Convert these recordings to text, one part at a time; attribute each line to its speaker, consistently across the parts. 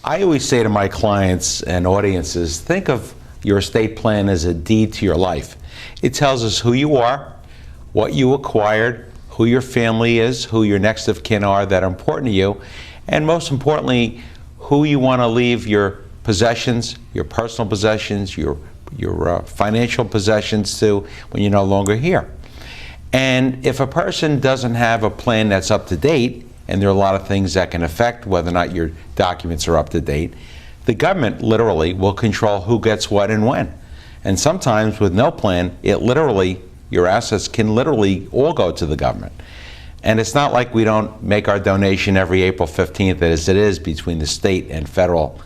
Speaker 1: I always say to my clients and audiences, think of your estate plan as a deed to your life. It tells us who you are, what you acquired, who your family is, who your next of kin are that are important to you, and most importantly, who you want to leave your possessions, your personal possessions, your financial possessions to when you're no longer here. And if a person doesn't have a plan that's up to date, and there are a lot of things that can affect whether or not your documents are up to date, the government literally will control who gets what and when. And sometimes with no plan, your assets can literally all go to the government. And it's not like we don't make our donation every April 15th as it is between the state and federal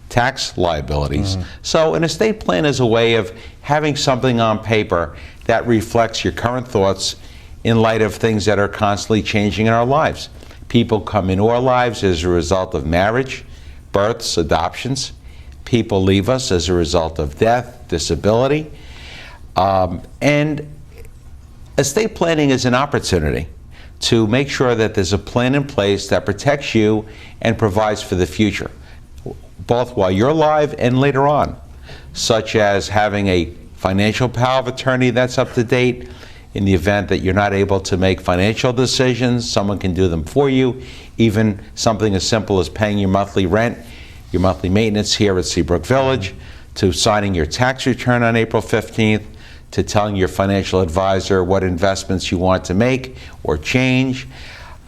Speaker 1: tax liabilities. So an estate plan is a way of having something on paper that reflects your current thoughts in light of things that are constantly changing in our lives. People come into our lives as a result of marriage, births, adoptions. People leave us as a result of death, disability. And estate planning is an opportunity to make sure that there's a plan in place that protects you and provides for the future, both while you're alive and later on, such as having a financial power of attorney that's up to date. In the event that you're not able to make financial decisions, someone can do them for you. Even something as simple as paying your monthly rent, your monthly maintenance here at Seabrook Village, to signing your tax return on April 15th, to telling your financial advisor what investments you want to make or change.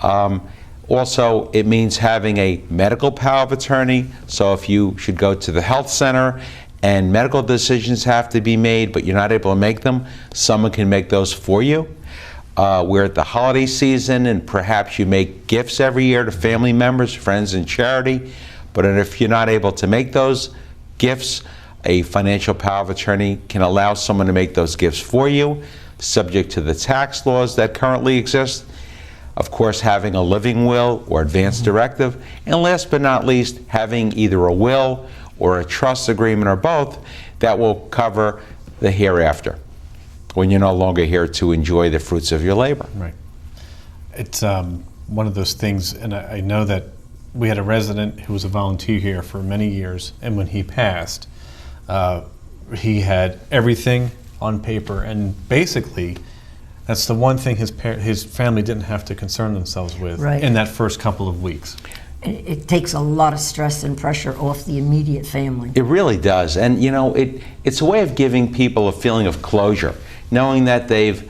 Speaker 1: Also, it means having a medical power of attorney. So if you should go to the health center and medical decisions have to be made, but you're not able to make them, someone can make those for you. We're at the holiday season, and perhaps you make gifts every year to family members, friends, and charity. But if you're not able to make those gifts, a financial power of attorney can allow someone to make those gifts for you, subject to the tax laws that currently exist. Of course, having a living will or advance directive. And last but not least, having either a will or a trust agreement or both that will cover the hereafter when you're no longer here to enjoy the fruits of your labor.
Speaker 2: Right. It's one of those things, and I know that we had a resident who was a volunteer here for many years, and when he passed, he had everything on paper, and basically that's the one thing his family didn't have to concern themselves with in that first couple of weeks.
Speaker 3: It takes a lot of stress and pressure off the immediate family.
Speaker 1: It really does. And you know, it's a way of giving people a feeling of closure, knowing that they've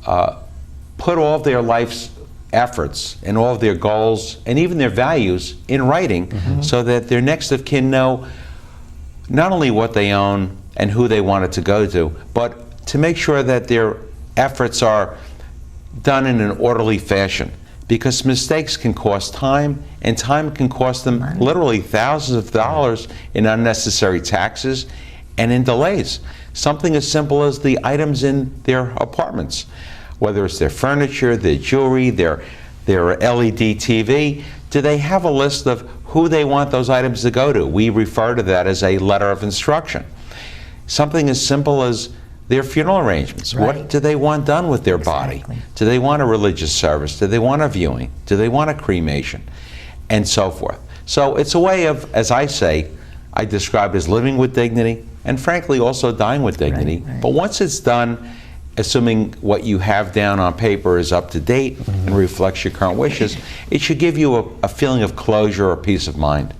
Speaker 1: put all of their life's efforts and all of their goals and even their values in writing, so that their next of kin know not only what they own and who they want it to go to, but to make sure that their efforts are done in an orderly fashion. Because mistakes can cost time, and time can cost them literally thousands of dollars in unnecessary taxes and in delays. Something as simple as the items in their apartments, whether it's their furniture, their jewelry, their LED TV. Do they have a list of who they want those items to go to? We refer to that as a letter of instruction. Something as simple as their funeral arrangements. What do they want done with their body? Do they want a religious service? Do they want a viewing? Do they want a cremation? And so forth. So it's a way of, as I say, I describe it as living with dignity, and frankly also dying with dignity. But once it's done, assuming what you have down on paper is up to date and reflects your current wishes, it should give you a feeling of closure or peace of mind.